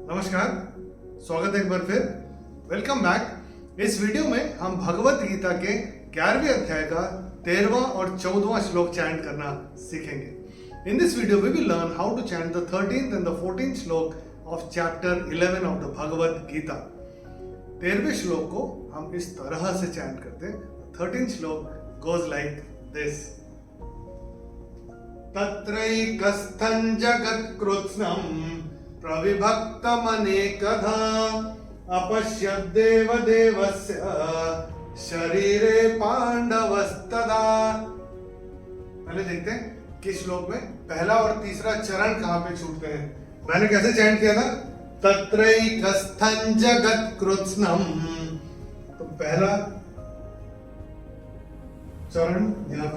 नमस्कार, स्वागत है एक बार फिर। Welcome back. इस वीडियो में हम भगवत गीता के 11वें अध्याय का 13वां और 14वां श्लोक चैंट करना सीखेंगे। In this video we will learn how to chant the 13th and the 14th श्लोक of chapter 11 of the Bhagavad Gita. 13वें श्लोक को हम इस तरह से चैंट करते हैं। 13th श्लोक गोज लाइक दिस। तत्रैकस्थं जगत्कृत्स्नं प्रविभक्तमनेकधा अपश्यद्देवदेवस्य शरीरे पांडवस्तदा। पहले देखते हैं कि श्लोक में पहला और तीसरा चरण कहां पे छूटते हैं। मैंने कैसे चैंट किया था? तत्रैकस्थं जगत्कृत्स्नं। तो पहला चरण यहां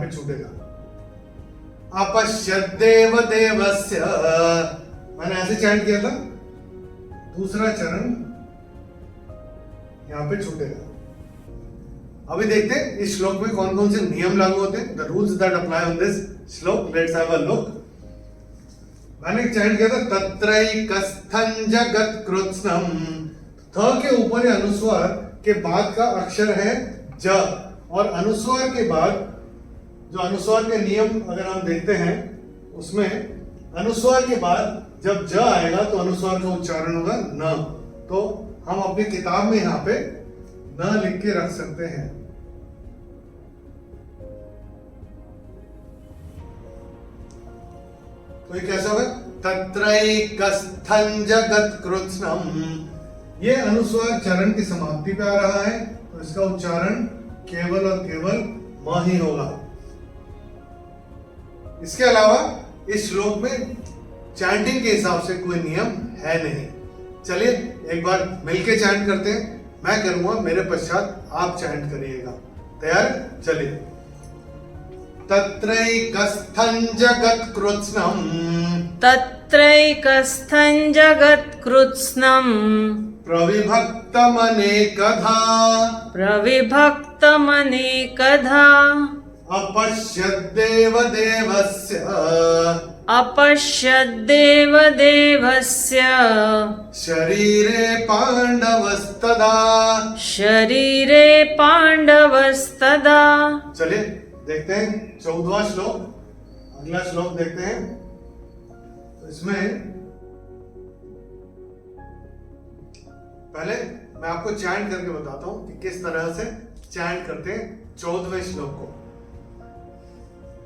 पे छूटेगा। अपश्यद्देव देवस्य, मैंने ऐसे चैंट किया था। दूसरा चरण यहां पे छूटेगा। अभी देखते हैं इस श्लोक में कौन कौन से नियम लागू होते हैं। The rules that apply on this shloka. Let's have a look. मैंने चैंट किया था तत्रैकस्थं जगत्कृत्स्नं। थ के ऊपर अनुस्वार के बाद का अक्षर है ज, और अनुस्वार के बाद जो अनुस्वार के नियम अगर हम देखते हैं उसमें अनुस्वार के बाद जब ज आएगा तो अनुस्वार का उच्चारण होगा न। तो हम अपनी किताब में यहां पे न लिख के रख सकते हैं। तो ये कैसा होगा? तत्रैकस्थं जगत्कृत्स्नं। ये अनुस्वार चरण की समाप्ति पे आ रहा है, तो इसका उच्चारण केवल और केवल म ही होगा। इसके अलावा इस श्लोक में चैंटिंग के हिसाब से कोई नियम है नहीं। चलिए एक बार मिलके चैंट करते हैं। मैं करूंगा, मेरे पश्चात आप चैंट करिएगा। तैयार? चलिए। तत्रैकस्थं जगत्कृत्स्नं। तत्रैकस्थं जगत्कृत्स्नं प्रविभक्तमनेकधा। प्रविभक्तमनेकधा अपश्यद्देवदेवस्य। अपश्यद्देवदेवस्य शरीरे पांडवस्तदा। शरीरे पांडवस्तदा। चलिए देखते हैं 14वां श्लोक। अगला श्लोक देखते हैं। तो इसमें पहले मैं आपको चैंट करके बताता हूं कि किस तरह से चैंट करते हैं 14वें श्लोक को।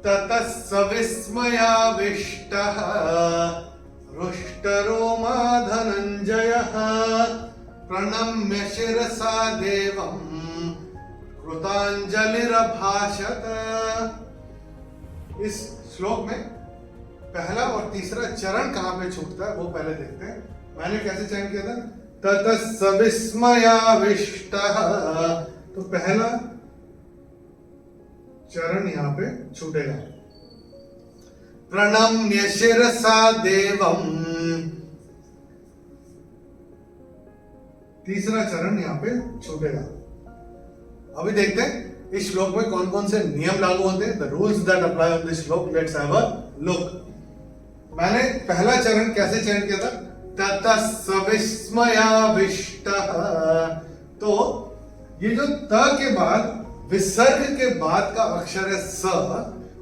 ततः सविस्मयाविष्टः रुष्टरोमा धनञ्जयः प्रणम्य शिरसा देवं कृताञ्जलिरभाषत। इस श्लोक में पहला और तीसरा चरण कहां पे छूटता है वो पहले देखते हैं। मैंने कैसे चैंट किया था? ततः सविस्मयाविष्टः। तो पहला चरण यहां पे छूटेगा। प्रणम्य शिरसा देवम। तीसरा चरण यहां पे छूटेगा। अभी देखते हैं इस श्लोक में कौन कौन से नियम लागू होते हैं। The rules that apply on this shloka. Let's have a look. मैंने पहला चरण कैसे चैंट किया था? ततः सविस्मयाविष्टः। तो ये जो त के बाद विसर्ग के बाद का अक्षर है स,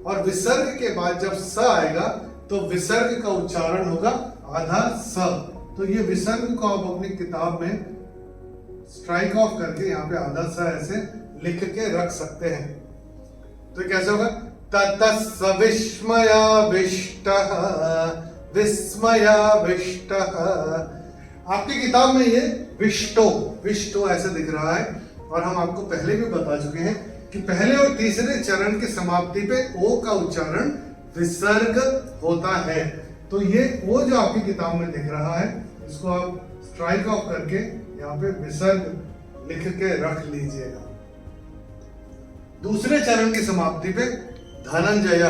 और विसर्ग के बाद जब स आएगा तो विसर्ग का उच्चारण होगा आधा स। तो ये विसर्ग को आप अपनी किताब में स्ट्राइक ऑफ करके यहाँ पे आधा स ऐसे लिख के रख सकते हैं। तो कैसे होगा? ततः सविस्मयाविष्टः। विस्मयाविष्टः। आपकी किताब में ये विष्टो ऐसे दिख रहा है, और हम आपको पहले भी बता चुके हैं कि पहले और तीसरे चरण की समाप्ति पे ओ का उच्चारण विसर्ग होता है। तो ये ओ जो आपकी किताब में दिख रहा है, इसको आप स्ट्राइक ऑफ करके यहाँ पे विसर्ग लिख के रख लीजिएगा। दूसरे चरण की समाप्ति पे धनंजय,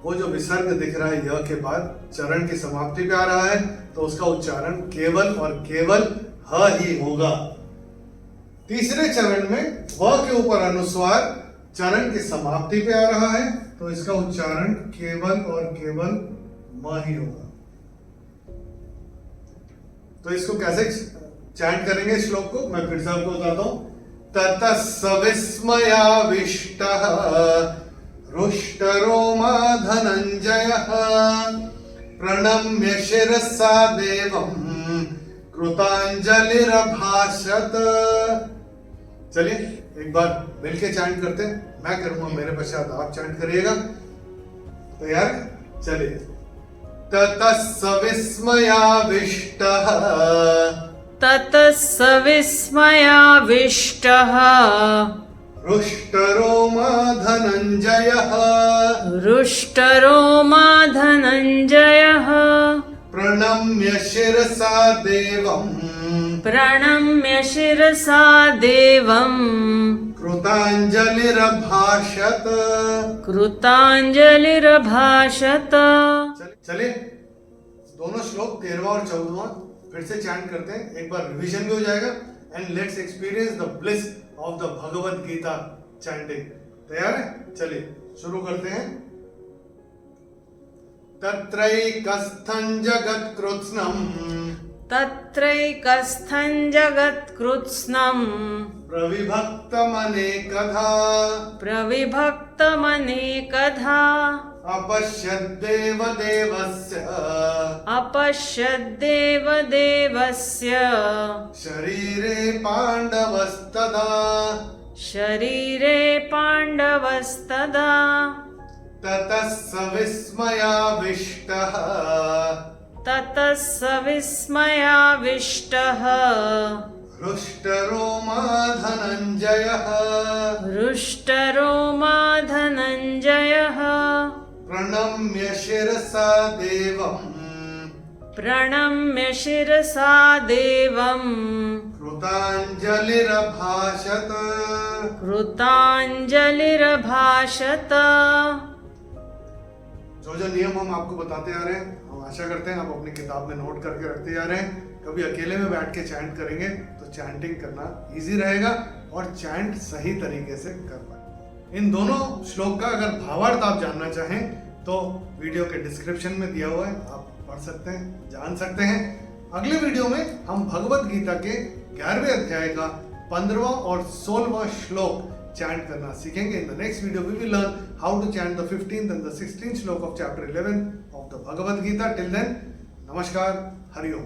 वो जो विसर्ग दिख रहा है य के बाद चरण की समाप्ति पे आ रहा है, तो उसका उच्चारण केवल और केवल ह ही होगा। तीसरे चरण में व के ऊपर अनुस्वार चरण की समाप्ति पे आ रहा है, तो इसका उच्चारण केवल और केवल म ही होगा। तो इसको कैसे चैंट करेंगे श्लोक को मैं फिर से आपको बताता हूं। ततः सविस्मयाविष्टः रुष्टरोमा धनञ्जयः प्रणम्य शिरसा देवं कृतांजलिरभाषत। चलिए एक बार मिलके चैंट करते हैं। मैं करूंगा, मेरे पश्चात आप चैंट करिएगा। तैयार? चलिए। ततः सविस्मयाविष्टः ततः सविस्मयाविष्टः रुष्टरोमा धनञ्जयः रुष्टरोमा धनञ्जयः प्रणम्य शिरसा देवं प्रणम्य शिरसा देवं कृतांजलिरभाषत। कृतांजलिरभाषत। चलिए दोनों श्लोक 13वां और 14वां फिर से चैंट करते हैं। एक बार रिवीजन भी हो जाएगा and let's experience the bliss of the Bhagavad Gita chanting. तैयार है? चलिए शुरू करते हैं। तत्रैकस्थं जगत्कृत्स्नं तत्रैकस्थं जगत्कृत्स्नं प्रविभक्तमनेकधा प्रविभक्तमनेकधा अपश्यद्देवदेवस्य शरीरे पाण्डवस्तदा शरीरे पाण्डवस्तदा ततः सविस्मयाविष्टः ततः सविस्मयाविष्टः रुष्टरोमा धनञ्जयः रुष्टरोमा धनञ्जयः प्रणम्य शिरसा देवं प्रणम्य शिरसा देवं कृतांजलिरभाषत। कृतांजलिरभाषत। जो नियम हम आपको बताते आ रहे हैं, हम आशा करते हैं आप अपनी किताब में नोट करके रखते जा रहे हैं। कभी अकेले में बैठ के चैंट करेंगे तो चैंटिंग करना इजी रहेगा और चैंट सही तरीके से कर पाएंगे। इन दोनों श्लोक का अगर भावार्थ आप जानना चाहें तो वीडियो के डिस्क्रिप्शन में दिया हुआ है, आप पढ़ सकते हैं, जान सकते हैं। अगले वीडियो में हम भगवत गीता के 11वें अध्याय का 15वां और 16वां श्लोक चैंट करना सीखेंगे। In the next video we will learn how to chant the 15th and the 16th श्लोक of chapter 11 of the Bhagavad Gita. Till then, नमस्कार, हरि ओम।